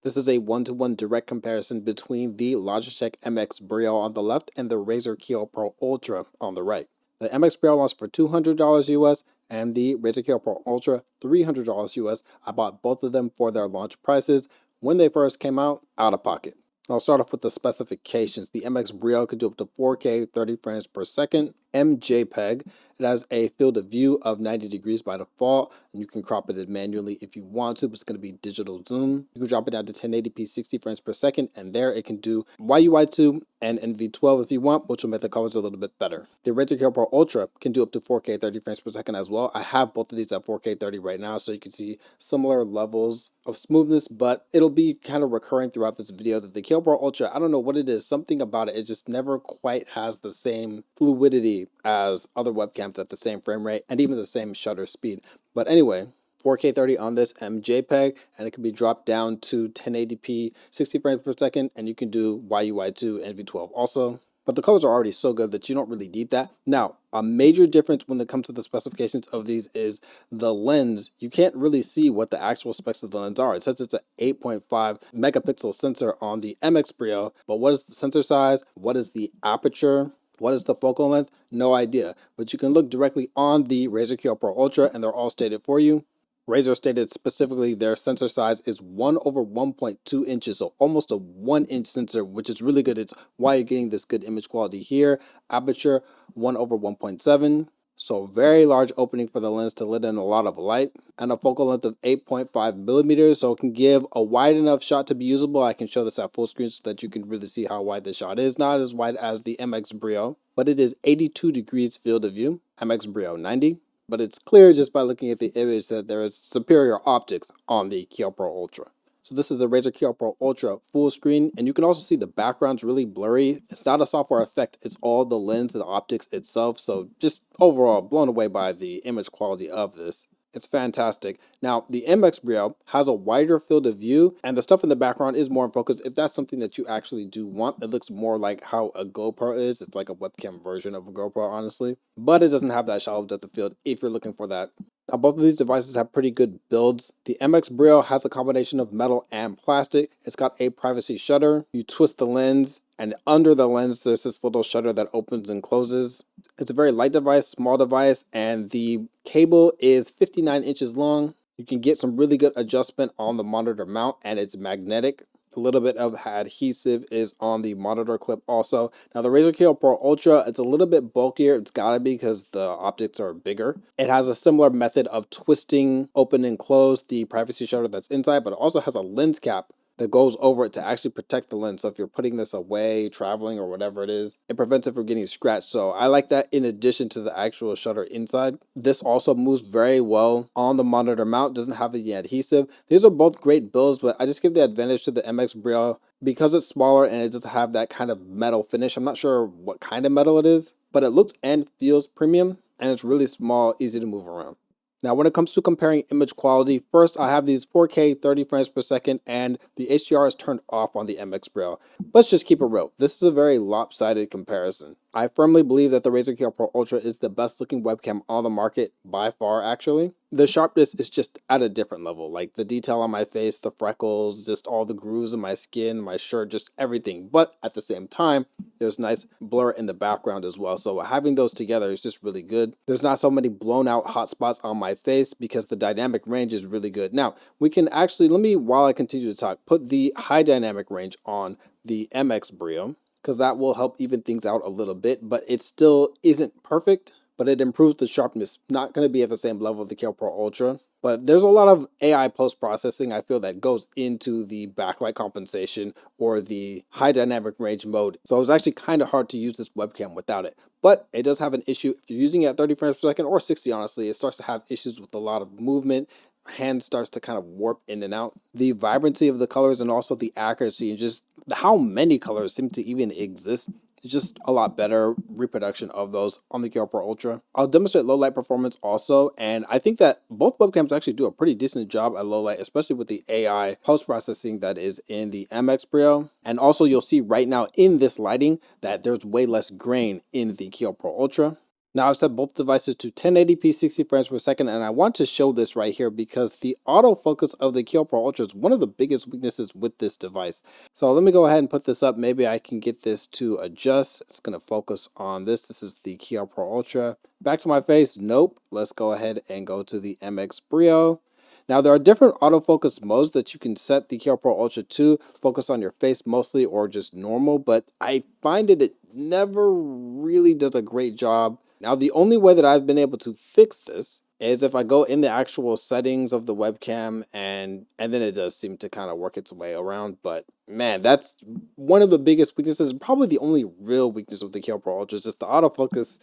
This is a one-to-one direct comparison between the Logitech MX Brio on the left and the Razer Kiyo Pro Ultra on the right. The MX Brio launched for $200 US and the Razer Kiyo Pro Ultra $300 US. I bought both of them for their launch prices when they first came out of pocket. I'll start off with the specifications. The MX Brio can do up to 4K 30 frames per second, MJPEG. It has a field of view of 90 degrees by default, and you can crop it in manually if you want to, but it's going to be digital zoom. You can drop it down to 1080p 60 frames per second, and there it can do YUI2 and NV12 if you want, which will make the colors a little bit better. The Razer Kiyo Pro Ultra can do up to 4K 30 frames per second as well. I have both of these at 4K 30 right now, so you can see similar levels of smoothness, but it'll be kind of recurring throughout this video that the Kiyo Pro Ultra, I don't know what it is, something about it, it just never quite has the same fluidity as other webcams at the same frame rate and even the same shutter speed. But anyway, 4K 30 on this MJPEG, and it can be dropped down to 1080p 60 frames per second, and you can do YUI2 and NV12 also. But the colors are already so good that you don't really need that. Now, a major difference when it comes to the specifications of these is the lens. You can't really see what the actual specs of the lens are. It says it's an 8.5 megapixel sensor on the MX Brio, but what is the sensor size? What is the aperture? What is the focal length? No idea. But you can look directly on the Razer Kiyo Pro Ultra, and they're all stated for you. Razer stated specifically their sensor size is 1/1.2 inches, so almost a 1-inch sensor, which is really good. It's why you're getting this good image quality here. Aperture 1/1.7, so very large opening for the lens to let in a lot of light, and a focal length of 8.5 millimeters, so it can give a wide enough shot to be usable. I can show this at full screen so that you can really see how wide the shot is. Not as wide as the MX Brio, but it is 82 degrees field of view. MX Brio 90. But it's clear just by looking at the image that there is superior optics on the Kiyo Pro Ultra. So this is the Razer Kiyo Pro Ultra full screen, and you can also see the background's really blurry. It's not a software effect, it's all the lens and the optics itself. So just overall blown away by the image quality of this. It's fantastic. Now, the MX Brio has a wider field of view, and the stuff in the background is more in focus. If that's something that you actually do want, it looks more like how a GoPro is. It's like a webcam version of a GoPro, honestly. But it doesn't have that shallow depth of field if you're looking for that. Now, both of these devices have pretty good builds. The MX Brio has a combination of metal and plastic. It's got a privacy shutter. You twist the lens, and under the lens, there's this little shutter that opens and closes. It's a very light device, small device, and the cable is 59 inches long. You can get some really good adjustment on the monitor mount, and it's magnetic. A little bit of adhesive is on the monitor clip also. Now the Razer Kiyo Pro Ultra, it's a little bit bulkier. It's gotta be because the optics are bigger. It has a similar method of twisting open and close the privacy shutter that's inside, but it also has a lens cap that goes over it to actually protect the lens. So if you're putting this away, traveling, or whatever it is, it prevents it from getting scratched. So I like that in addition to the actual shutter inside. This also moves very well on the monitor mount, doesn't have any adhesive. These are both great builds, but I just give the advantage to the MX Brio because it's smaller and it doesn't have that kind of metal finish. I'm not sure what kind of metal it is, but it looks and feels premium, and it's really small, easy to move around. Now, when it comes to comparing image quality, first I have these 4K 30 frames per second, and the HDR is turned off on the MX Brio. Let's just keep it real. This is a very lopsided comparison. I firmly believe that the Razer Kiyo Pro Ultra is the best looking webcam on the market by far, actually. The sharpness is just at a different level, like the detail on my face, the freckles, just all the grooves in my skin, my shirt, just everything. But at the same time, there's nice blur in the background as well. So having those together is just really good. There's not so many blown out hot spots on my face because the dynamic range is really good. Now, we can actually, let me, while I continue to talk, put the high dynamic range on the MX Brio, because that will help even things out a little bit, but it still isn't perfect, but it improves the sharpness. Not going to be at the same level of the Kiyo Pro Ultra, but there's a lot of AI post-processing, I feel, that goes into the backlight compensation or the high dynamic range mode. So it was actually kind of hard to use this webcam without it. But it does have an issue. If you're using it at 30 frames per second or 60, honestly, it starts to have issues with a lot of movement. Hand starts to kind of warp in and out. The vibrancy of the colors and also the accuracy and just how many colors seem to even exist. It's just a lot better reproduction of those on the Kiyo Pro Ultra. I'll demonstrate low light performance also, and I think that both webcams actually do a pretty decent job at low light, especially with the AI post-processing that is in the MX Brio. And also you'll see right now in this lighting that there's way less grain in the Kiyo Pro Ultra. Now I've set both devices to 1080p 60 frames per second, and I want to show this right here because the autofocus of the Kiyo Pro Ultra is one of the biggest weaknesses with this device. So let me go ahead and put this up. Maybe I can get this to adjust. It's going to focus on this. This is the Kiyo Pro Ultra. Back to my face. Nope. Let's go ahead and go to the MX Brio. Now, there are different autofocus modes that you can set the Kiyo Pro Ultra to focus on your face mostly or just normal, but I find it never really does a great job. Now, the only way that I've been able to fix this is if I go in the actual settings of the webcam and then it does seem to kind of work its way around. But man, that's one of the biggest weaknesses, probably the only real weakness with the Kiyo Pro Ultra is just the autofocus.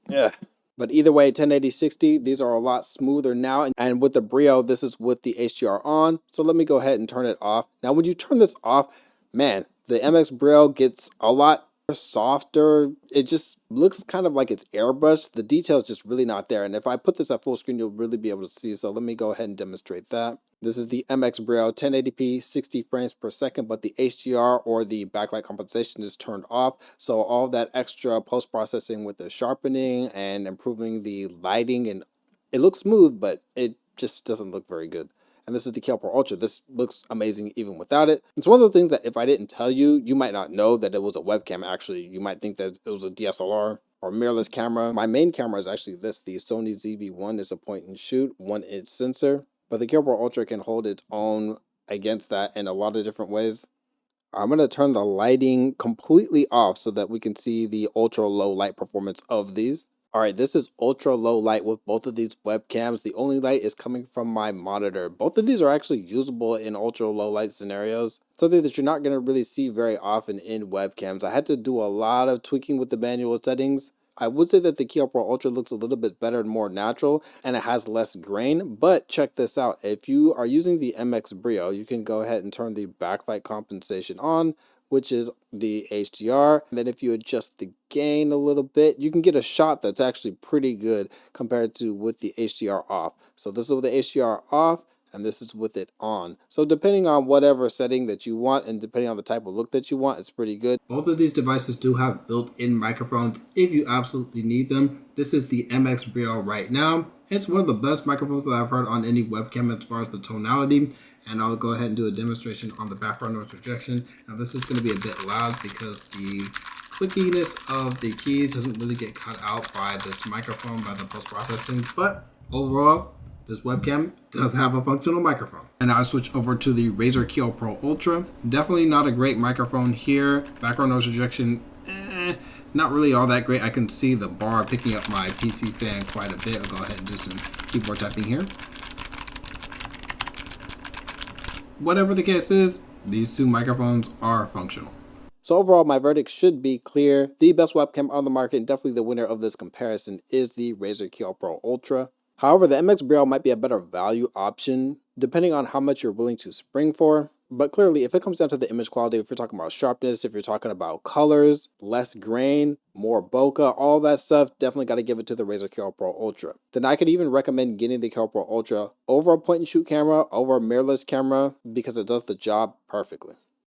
Yeah. But either way, 1080-60, these are a lot smoother now. And with the Brio, this is with the HDR on. So let me go ahead and turn it off. Now, when you turn this off, man, the MX Brio gets a lot softer. It just looks kind of like it's airbrushed. The detail is just really not there. And if I put this at full screen, you'll really be able to see. So let me go ahead and demonstrate that. This is the MX Brio 1080p 60 frames per second, but the HDR or the backlight compensation is turned off. So all that extra post-processing with the sharpening and improving the lighting, and it looks smooth, but it just doesn't look very good. And this is the Kiyo Pro Ultra. This looks amazing even without it. It's one of the things that if I didn't tell you, you might not know that it was a webcam actually. You might think that it was a DSLR or mirrorless camera. My main camera is actually this. The Sony ZV-1 is a point and shoot 1-inch sensor. But the Kiyo Pro Ultra can hold its own against that in a lot of different ways. I'm going to turn the lighting completely off so that we can see the ultra low light performance of these. All right, this is ultra low light with both of these webcams. The only light is coming from my monitor. Both of these are actually usable in ultra low light scenarios, something that you're not going to really see very often in webcams. I had to do a lot of tweaking with the manual settings. I would say that the Kiyo Pro Ultra looks a little bit better and more natural, and it has less grain, but check this out. If you are using the MX Brio, you can go ahead and turn the backlight compensation on, which is the HDR. And then if you adjust the gain a little bit, you can get a shot that's actually pretty good compared to with the HDR off. So this is with the HDR off, and this is with it on. So depending on whatever setting that you want and depending on the type of look that you want, it's pretty good. Both of these devices do have built-in microphones if you absolutely need them. This is the MX Brio right now. It's one of the best microphones that I've heard on any webcam as far as the tonality. And I'll go ahead and do a demonstration on the background noise rejection. Now this is going to be a bit loud because the clickiness of the keys doesn't really get cut out by this microphone, by the post-processing, but overall, this webcam does have a functional microphone. And I'll switch over to the Razer Kiyo Pro Ultra. Definitely not a great microphone here. Background noise rejection, not really all that great. I can see the bar picking up my PC fan quite a bit. I'll go ahead and do some keyboard typing here. Whatever the case is, these two microphones are functional. So overall, my verdict should be clear. The best webcam on the market and definitely the winner of this comparison is the Razer Kiyo Pro Ultra. However, the MX Brio might be a better value option depending on how much you're willing to spring for. But clearly, if it comes down to the image quality, if you're talking about sharpness, if you're talking about colors, less grain, more bokeh, all that stuff, definitely got to give it to the Razer Kiyo Pro Ultra. Then I could even recommend getting the Kiyo Pro Ultra over a point and shoot camera, over a mirrorless camera, because it does the job perfectly.